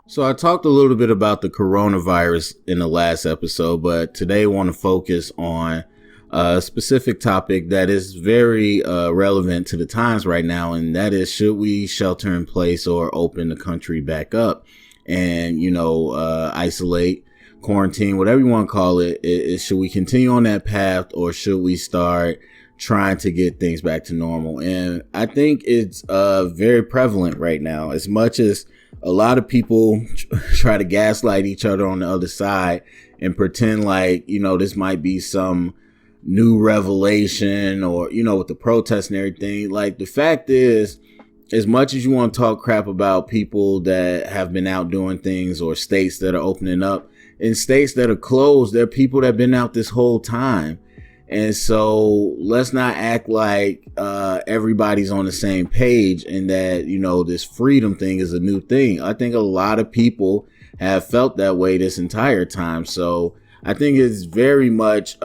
So I talked a little bit about the coronavirus in the last episode, but today I want to focus on a specific topic that is very relevant to the times right now, and that is, should we shelter in place or open the country back up and, isolate, quarantine, whatever you want to call it. Should we continue on that path, or should we start trying to get things back to normal? And I think it's very prevalent right now. As much as a lot of people try to gaslight each other on the other side and pretend like, this might be some new revelation or, with the protests and everything. Like, the fact is, as much as you want to talk crap about people that have been out doing things or states that are opening up, in states that are closed, there are people that have been out this whole time. And so let's not act like everybody's on the same page and that, this freedom thing is a new thing. I think a lot of people have felt that way this entire time. So I think it's very much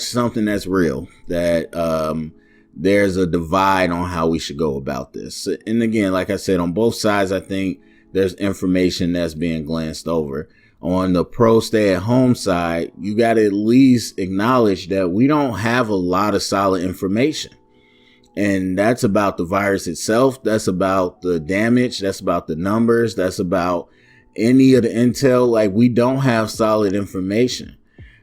something that's real, that there's a divide on how we should go about this. And again, like I said, on both sides, I think there's information that's being glanced over. On the pro stay at home side, you got to at least acknowledge that we don't have a lot of solid information. And that's about the virus itself. That's about the damage. That's about the numbers. That's about any of the intel. Like, we don't have solid information.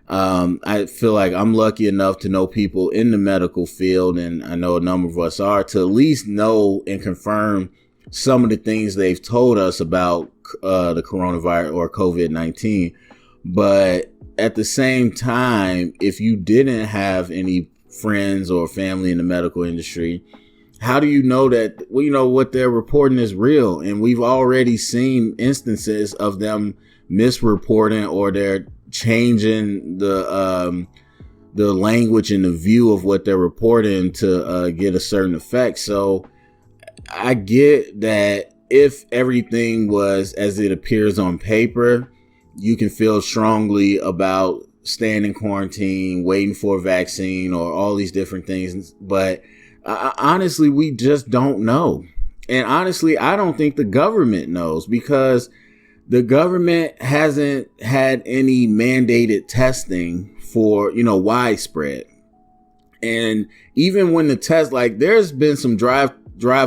I feel like I'm lucky enough to know people in the medical field, and I know a number of us are, to at least know and confirm some of the things they've told us about the coronavirus or COVID-19. But at the same time, if you didn't have any friends or family in the medical industry, how do you know that, what they're reporting is real? And we've already seen instances of them misreporting, or they're changing the language and the view of what they're reporting to get a certain effect. So I get that if everything was as it appears on paper, you can feel strongly about staying in quarantine, waiting for a vaccine, or all these different things. But honestly, we just don't know. And honestly, I don't think the government knows, because the government hasn't had any mandated testing for, widespread. And even when the test, like, there's been some drive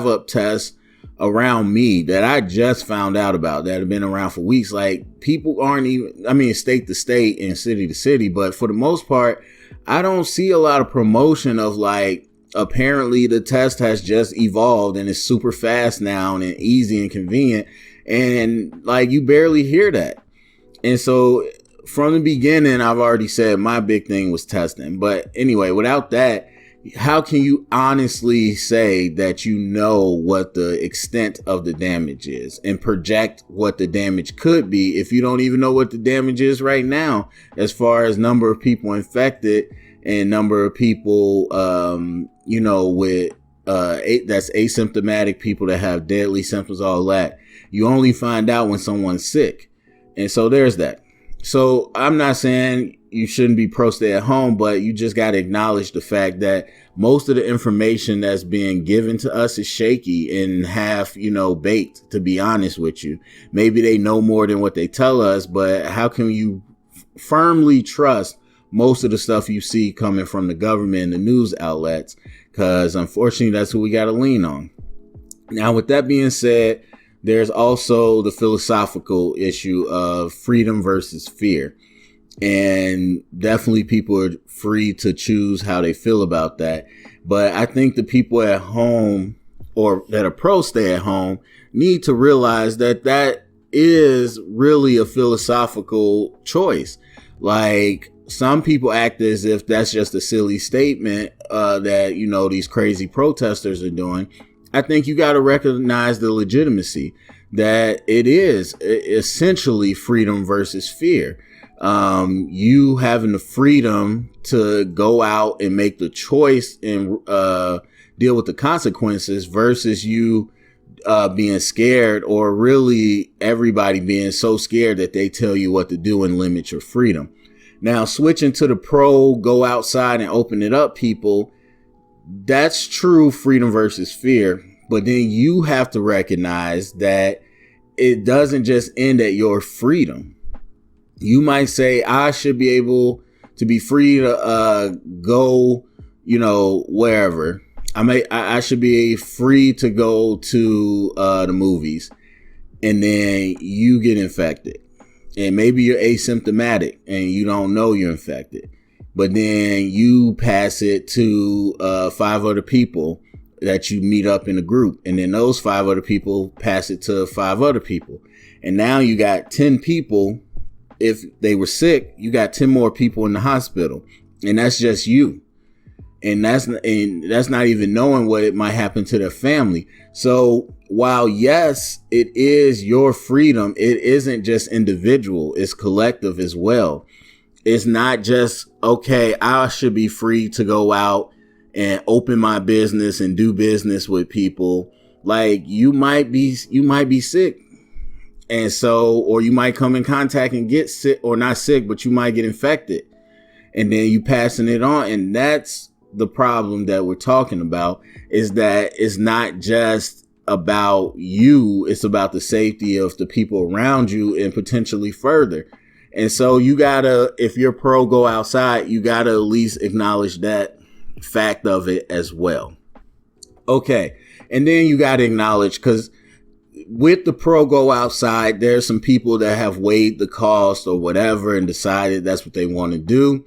up tests around me that I just found out about that have been around for weeks. Like, people aren't even, state to state and city to city, but for the most part, I don't see a lot of promotion of, like, apparently the test has just evolved and it's super fast now and easy and convenient. And like, you barely hear that. And so from the beginning, I've already said my big thing was testing. But anyway, without that, how can you honestly say that you know what the extent of the damage is and project what the damage could be if you don't even know what the damage is right now, as far as number of people infected and number of people, with that's asymptomatic, people that have deadly symptoms, all that. You only find out when someone's sick. And so there's that. So I'm not saying you shouldn't be pro stay at home, but you just got to acknowledge the fact that most of the information that's being given to us is shaky and half, baked, to be honest with you. Maybe they know more than what they tell us, but how can you firmly trust most of the stuff you see coming from the government and the news outlets? Because unfortunately, that's who we got to lean on. Now, with that being said, there's also the philosophical issue of freedom versus fear. And definitely people are free to choose how they feel about that. But I think the people at home, or that are pro stay at home, need to realize that that is really a philosophical choice. Like, some people act as if that's just a silly statement that, these crazy protesters are doing. I think you got to recognize the legitimacy that it is essentially freedom versus fear. You having the freedom to go out and make the choice and deal with the consequences versus you being scared, or really everybody being so scared that they tell you what to do and limit your freedom. Now, switching to the pro, go outside and open it up people, that's true freedom versus fear. But then you have to recognize that it doesn't just end at your freedom. You might say, I should be able to be free to go, wherever. I should be free to go to the movies. And then you get infected. And maybe you're asymptomatic and you don't know you're infected. But then you pass it to 5 other people that you meet up in a group. And then those 5 other people pass it to 5 other people. And now you got 10 people. If they were sick, you got 10 more people in the hospital. And that's just you. And that's not even knowing what it might happen to their family. So while, yes, it is your freedom, it isn't just individual. It's collective as well. It's not just, okay, I should be free to go out and open my business and do business with people. Like you might be sick. And so, or you might come in contact and get sick, or not sick, but you might get infected. And then you passing it on. And that's the problem that we're talking about, is that it's not just about you. It's about the safety of the people around you and potentially further. And so you gotta, if you're pro go outside, you gotta at least acknowledge that fact of it as well. Okay. And then you gotta acknowledge, because with the pro go outside, there's some people that have weighed the cost or whatever and decided that's what they want to do.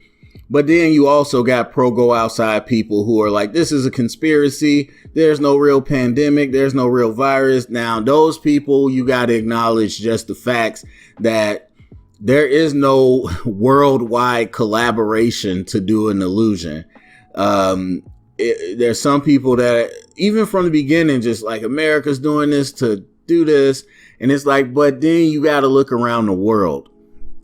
But then you also got pro go outside people who are like, this is a conspiracy. There's no real pandemic. There's no real virus. Now, those people, you got to acknowledge just the facts that there is no worldwide collaboration to do an illusion. There's some people that even from the beginning, just like America's doing this to do this. And it's like, but then you got to look around the world.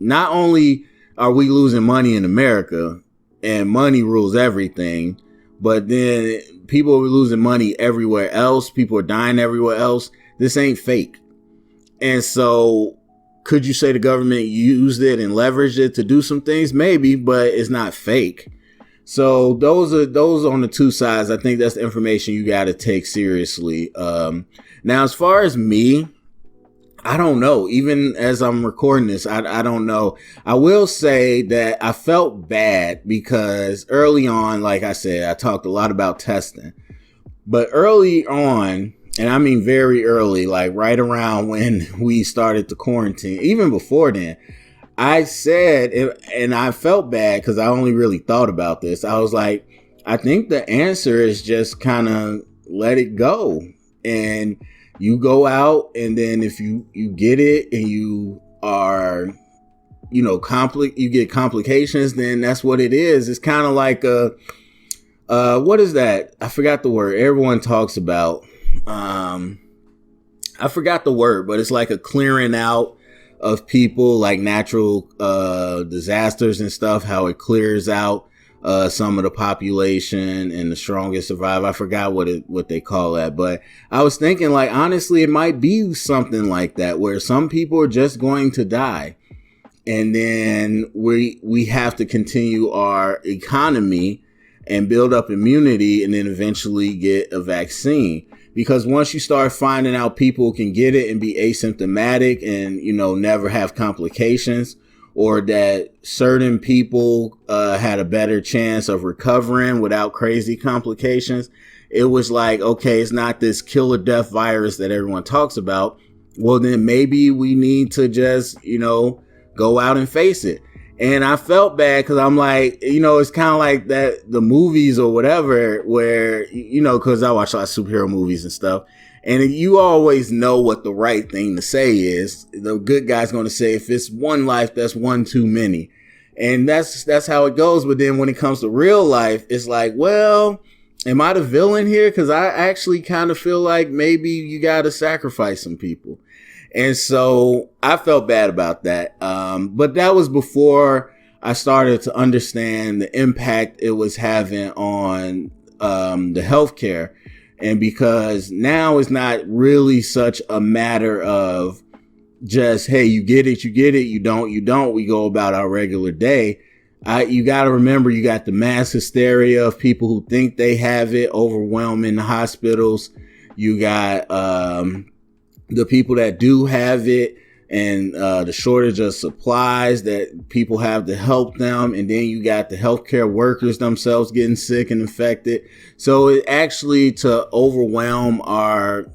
Not only are we losing money in America, and money rules everything, but then people are losing money everywhere else. People are dying everywhere else. This ain't fake. And so could you say the government used it and leveraged it to do some things? Maybe, but it's not fake. So those on the two sides. I think that's the information you got to take seriously. Now, as far as me, I don't know. Even as I'm recording this, I don't know. I will say that I felt bad because early on, like I said, I talked a lot about testing. But early on, and I mean very early, like right around when we started the quarantine, even before then, I said, and I felt bad because I only really thought about this. I was like, I think the answer is just kind of let it go. And you go out, and then if you get it and you are, you get complications, then that's what it is. It's kind of like what is that? I forgot the word everyone talks about. I forgot the word, but it's like a clearing out of people, like natural disasters and stuff, how it clears out some of the population and the strongest survive. I forgot what they call that, but I was thinking, like, honestly, it might be something like that where some people are just going to die, and then we have to continue our economy and build up immunity, and then eventually get a vaccine. Because once you start finding out people can get it and be asymptomatic and, never have complications, or that certain people had a better chance of recovering without crazy complications, it was like, okay, it's not this killer death virus that everyone talks about. Well, then maybe we need to just, go out and face it. And I felt bad because I'm like, it's kind of like that, the movies or whatever, where, because I watch a lot of superhero movies and stuff. And you always know what the right thing to say is. The good guy's going to say, if it's one life, that's one too many. And that's how it goes. But then when it comes to real life, it's like, well, am I the villain here? Because I actually kind of feel like maybe you got to sacrifice some people. And so I felt bad about that. But that was before I started to understand the impact it was having on the healthcare. And because now it's not really such a matter of just, hey, you get it, you don't, we go about our regular day. You got to remember, you got the mass hysteria of people who think they have it overwhelming the hospitals. You got the people that do have it, and the shortage of supplies that people have to help them. And then you got the healthcare workers themselves getting sick and infected. So it actually, to overwhelm our,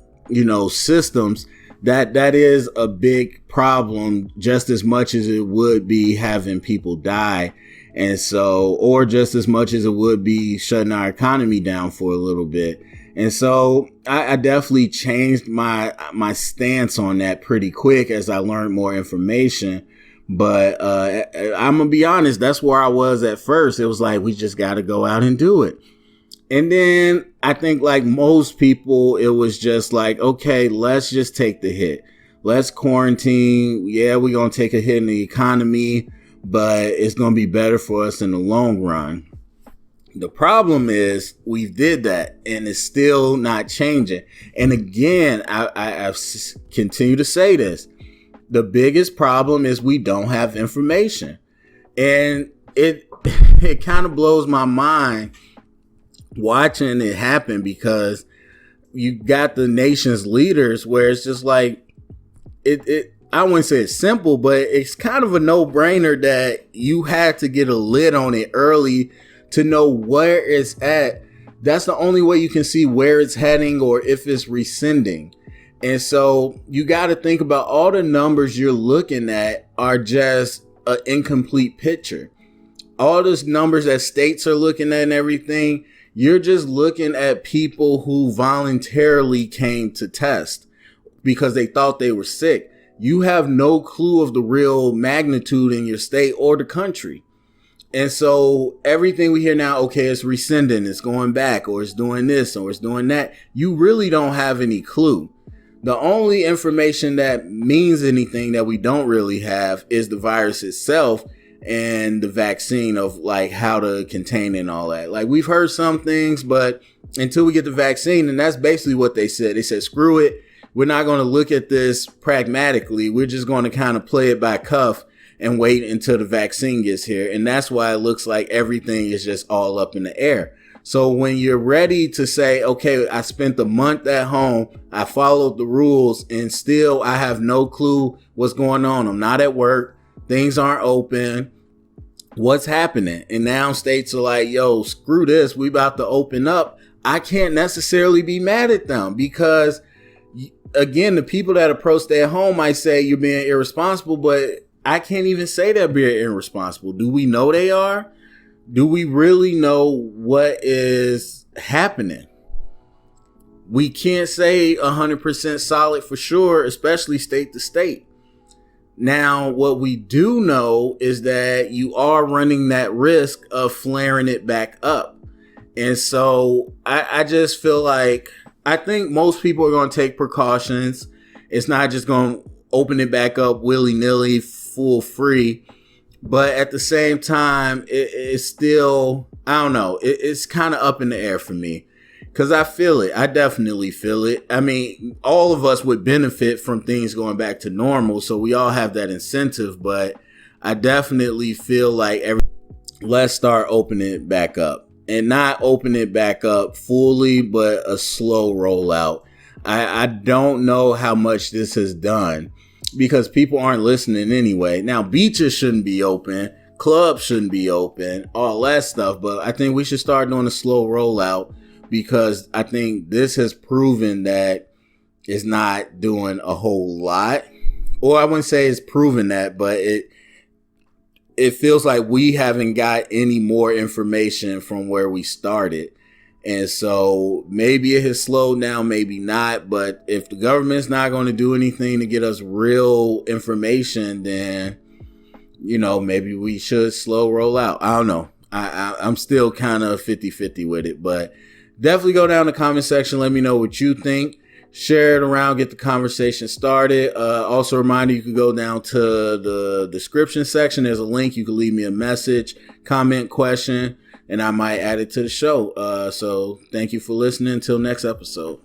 systems, that is a big problem, just as much as it would be having people die. And so, or just as much as it would be shutting our economy down for a little bit. And so I definitely changed my stance on that pretty quick as I learned more information. But I'm going to be honest, that's where I was at first. It was like, we just got to go out and do it. And then I think, like most people, it was just like, okay, let's just take the hit. Let's quarantine. Yeah, we're going to take a hit in the economy, but it's going to be better for us in the long run. The problem is we did that and it's still not changing. And again, I've continued to say this. The biggest problem is we don't have information. And it kind of blows my mind watching it happen, because you got the nation's leaders where it's just like, I wouldn't say it's simple, but it's kind of a no-brainer that you had to get a lid on it early to know where it's at. That's the only way you can see where it's heading or if it's rescinding. And so you got to think about all the numbers you're looking at are just an incomplete picture. All those numbers that states are looking at and everything, you're just looking at people who voluntarily came to test because they thought they were sick. You have no clue of the real magnitude in your state or the country. And so everything we hear now, okay, it's rescinding, it's going back, or it's doing this, or it's doing that. You really don't have any clue. The only information that means anything that we don't really have is the virus itself and the vaccine, of like how to contain it and all that. Like, we've heard some things, but until we get the vaccine, and that's basically what they said. They said, screw it. We're not going to look at this pragmatically. We're just going to kind of play it by cuff and wait until the vaccine gets here. And that's why it looks like everything is just all up in the air. So when you're ready to say, okay, I spent a month at home, I followed the rules, and still I have no clue what's going on. I'm not at work. Things aren't open. What's happening? And now states are like, yo, screw this. We about to open up. I can't necessarily be mad at them, because again, the people that approach stay at home might say you're being irresponsible, but I can't even say they're being irresponsible. Do we know they are? Do we really know what is happening? We can't say 100% solid for sure, especially state to state. Now, what we do know is that you are running that risk of flaring it back up. And so I just feel like, I think most people are going to take precautions. It's not just going to open it back up willy-nilly, full free. But at the same time, it's still, I don't know, it's kind of up in the air for me, because I feel it. I definitely feel it. I mean, all of us would benefit from things going back to normal, so we all have that incentive. But I definitely feel like let's start opening it back up, and not open it back up fully, but a slow rollout. I don't know how much this has done, because people aren't listening anyway. Now, beaches shouldn't be open, clubs shouldn't be open, all that stuff. But I think we should start doing a slow rollout, because I think this has proven that it's not doing a whole lot. Or I wouldn't say it's proven that, but it feels like we haven't got any more information from where we started. And so maybe it has slowed down, maybe not. But if the government's not going to do anything to get us real information, then, maybe we should slow roll out. I don't know. I'm still kind of 50-50 with it, but definitely go down in the comment section. Let me know what you think. Share it around, get the conversation started. Also a reminder, you can go down to the description section. There's a link. You can leave me a message, comment, question, and I might add it to the show. So thank you for listening. Until next episode.